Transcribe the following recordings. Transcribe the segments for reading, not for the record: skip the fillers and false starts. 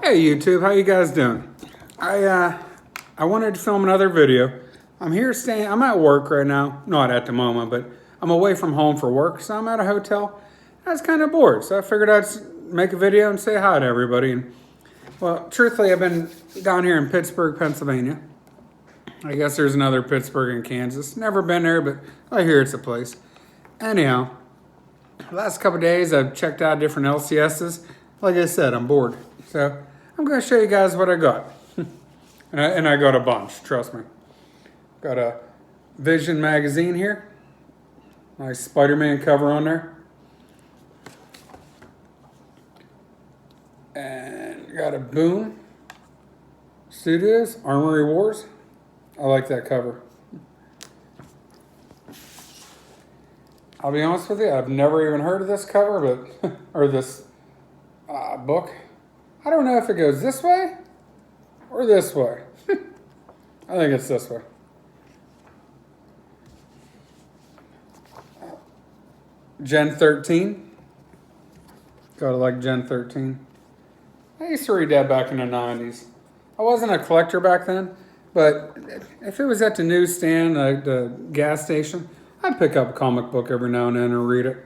Hey YouTube, how you guys doing? I wanted to film another video. I'm at work right now. Not at the moment, but I'm away from home for work, so I'm at a hotel. I was kind of bored, so I figured I'd make a video and say hi to everybody. And, well, truthfully, I've been down here in Pittsburgh, Pennsylvania. I guess there's another Pittsburgh in Kansas. Never been there, but I hear it's a place. Anyhow, the last couple of days I've checked out different LCSs. Like I said, I'm bored. So I'm going to show you guys what I got. and I got a bunch, trust me. Got a Vision magazine here. Nice Spider-Man cover on there. And got a Boom Studios Armory Wars. I like that cover. I'll be honest with you, I've never even heard of this cover, but or this book. I don't know if it goes this way or this way. I think it's this way. Gen 13. Gotta like Gen 13. I used to read that back in the 90s. I wasn't a collector back then, but if it was at the newsstand, the gas station, I'd pick up a comic book every now and then and read it.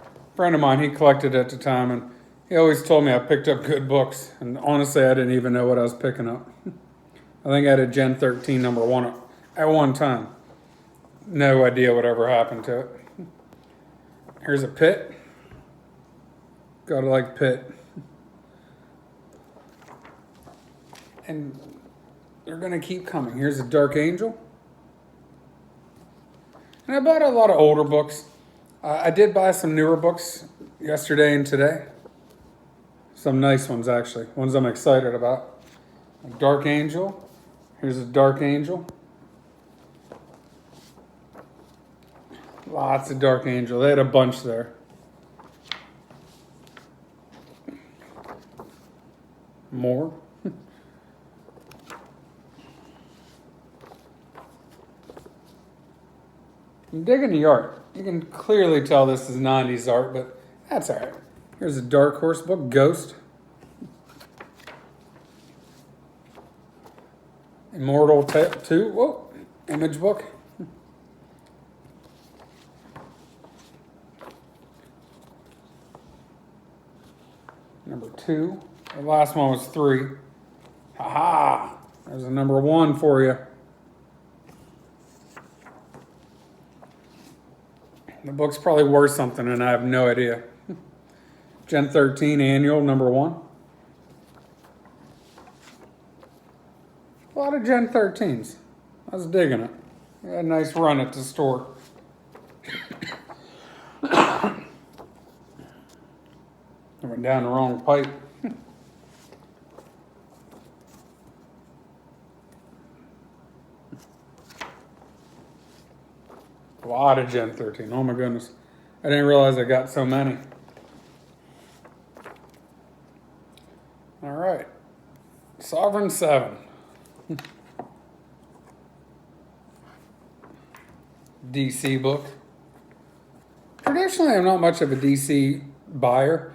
A friend of mine, he collected at the time, and he always told me I picked up good books. And honestly, I didn't even know what I was picking up. I think I had a Gen 13 number one at one time. No idea whatever happened to it. Here's a Pit. Gotta like Pit. And they're gonna keep coming. Here's a Dark Angel. And I bought a lot of older books. I did buy some newer books yesterday and today. Some nice ones, actually. Ones I'm excited about. Dark Angel. Here's a Dark Angel. Lots of Dark Angel. They had a bunch there. More. I'm digging the art. You can clearly tell this is 90s art, but that's all right. Here's a Dark Horse book, Ghost. Immortal 2, whoa, Image book. Number 2. The last one was 3. Ha-ha! There's a number 1 for you. The book's probably worth something, and I have no idea. Gen 13 Annual, number 1. A lot of Gen 13s. I was digging it. We had a nice run at the store. I went down the wrong pipe. A lot of Gen 13. Oh my goodness. I didn't realize I got so many. All right. Sovereign 7. DC book. Traditionally, I'm not much of a DC buyer.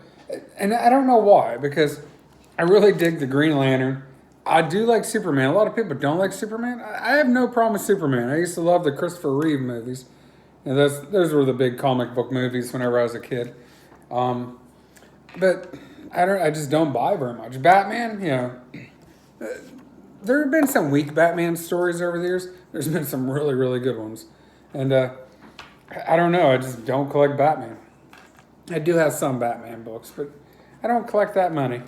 And I don't know why, because I really dig the Green Lantern. I do like Superman. A lot of people don't like Superman. I have no problem with Superman. I used to love the Christopher Reeve movies. And those were the big comic book movies whenever I was a kid. But I just don't buy very much. Batman, there have been some weak Batman stories over the years. There's been some really, really good ones. And I don't know, I just don't collect Batman. I do have some Batman books, but I don't collect that many.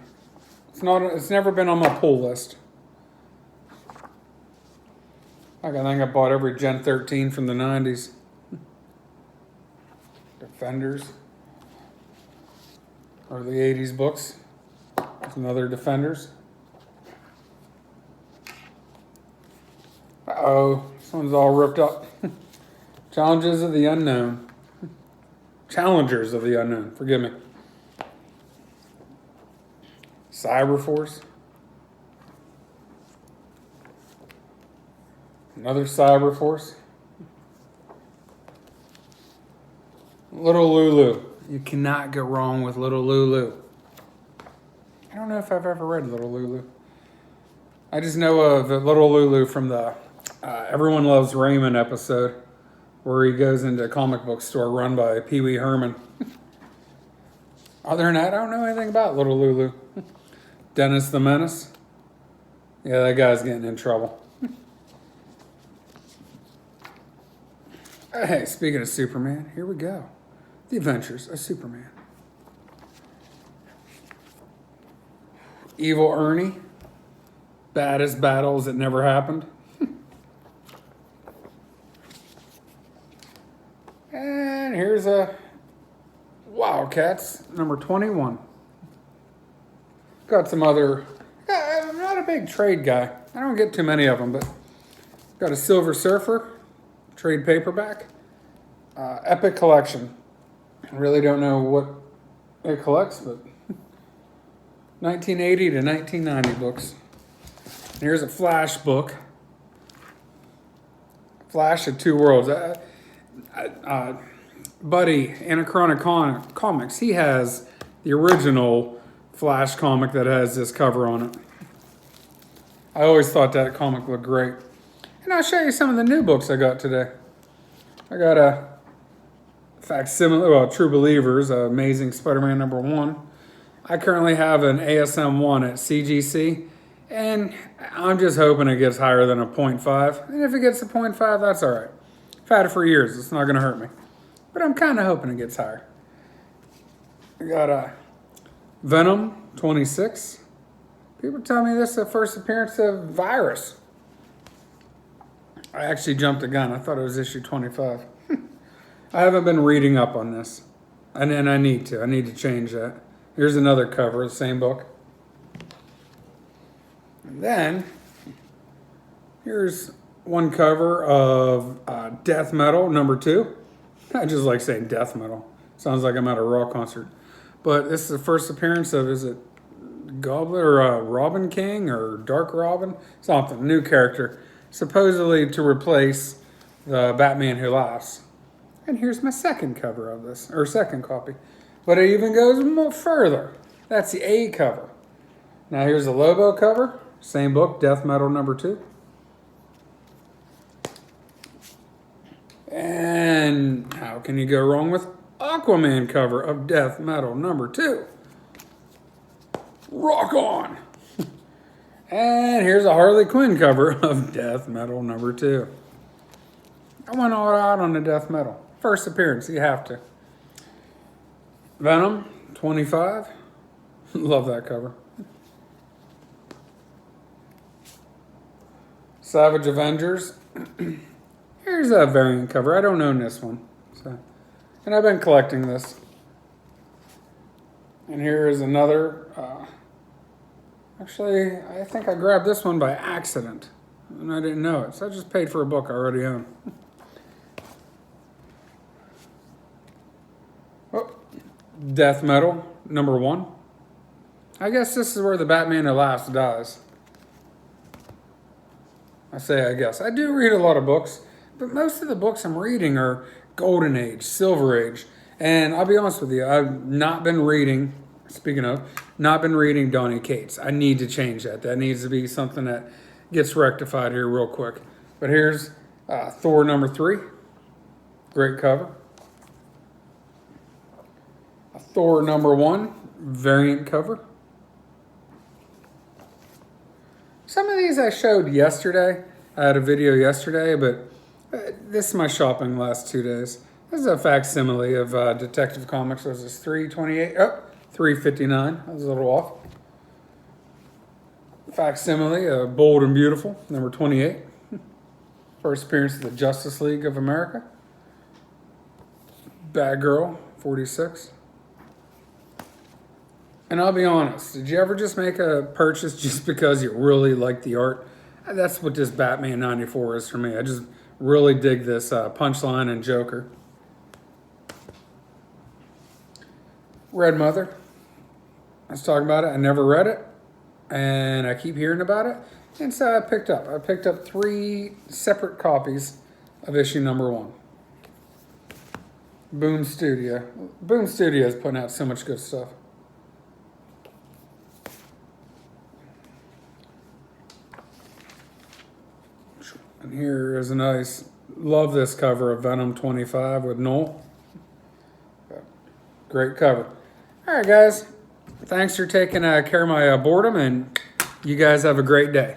It's never been on my pull list. I think I bought every Gen 13 from the 90s. Defenders. Or the 80s books. There's another Defenders. Uh-oh, this one's all ripped up. Challenges of the Unknown. Challengers of the Unknown, forgive me. Cyberforce. Another Cyberforce. Little Lulu. You cannot go wrong with Little Lulu. don't know if I've ever read Little Lulu. I just know of Little Lulu from the Everyone Loves Raymond episode, where he goes into a comic book store run by Pee Wee Herman. Other than that, I don't know anything about Little Lulu. Dennis the Menace. Yeah, that guy's getting in trouble. Hey, speaking of Superman, here we go. The Adventures of Superman. Evil Ernie. Baddest battles that never happened. And here's a Wildcats, number 21. Got some other, I'm not a big trade guy. I don't get too many of them, but got a Silver Surfer, trade paperback, Epic Collection. I really don't know what it collects, but 1980 to 1990 books. And here's a Flash book. Flash of Two Worlds. Buddy, Anachronic Comics, he has the original Flash comic that has this cover on it. I always thought that comic looked great. And I'll show you some of the new books I got today. I got a facsimile, well, True Believers, Amazing Spider-Man number 1. I currently have an ASM 1 at CGC, and I'm just hoping it gets higher than a 0.5. And if it gets a 0.5, that's all right. I've had it for years. It's not going to hurt me. But I'm kind of hoping it gets higher. I got a Venom 26. People tell me this is the first appearance of Virus. I actually jumped the gun. I thought it was issue 25. I haven't been reading up on this. And I need to. I need to change that. Here's another cover of the same book. And then, here's one cover of Death Metal, number 2. I just like saying death metal. Sounds like I'm at a rock concert. But this is the first appearance of, is it Goblin or Robin King or Dark Robin? Something, new character. Supposedly to replace the Batman Who Laughs. And here's my second cover of this, or second copy. But it even goes more further. That's the A cover. Now here's the Lobo cover. Same book, Death Metal number 2. And how can you go wrong with Aquaman cover of Death Metal number 2? Rock on! And here's a Harley Quinn cover of Death Metal number 2. I went all out on the Death Metal. First appearance, you have to. Venom 25. Love that cover. Savage Avengers. Here's a variant cover. I don't own this one. And I've been collecting this. And here is another. Actually, I think I grabbed this one by accident. And I didn't know it. So I just paid for a book I already own. Oh, Death Metal, number 1. I guess this is where the Batman Who Laughs dies. I say I guess. I do read a lot of books. But most of the books I'm reading are Golden Age, Silver Age. And I'll be honest with you, I've not been reading, speaking of, not been reading Donny Cates. I need to change that. That needs to be something that gets rectified here real quick. But here's Thor number 3. Great cover. Thor number 1, variant cover. Some of these I showed yesterday. I had a video yesterday, but this is my shopping last 2 days. This is a facsimile of Detective Comics. Was this 328? Oh, 359. I was a little off. Facsimile, Bold and Beautiful, number 28. First appearance of the Justice League of America. Batgirl, 46. And I'll be honest, did you ever just make a purchase just because you really like the art? That's what this Batman 94 is for me. I just really dig this Punchline and Joker. Red Mother. I was talking about it. I never read it. And I keep hearing about it. And so I picked up 3 separate copies of issue number 1. Boom Studio. Boom Studio is putting out so much good stuff. And here is a nice, love this cover of Venom 25 with Noel. Great cover. All right, guys. Thanks for taking care of my boredom, and you guys have a great day.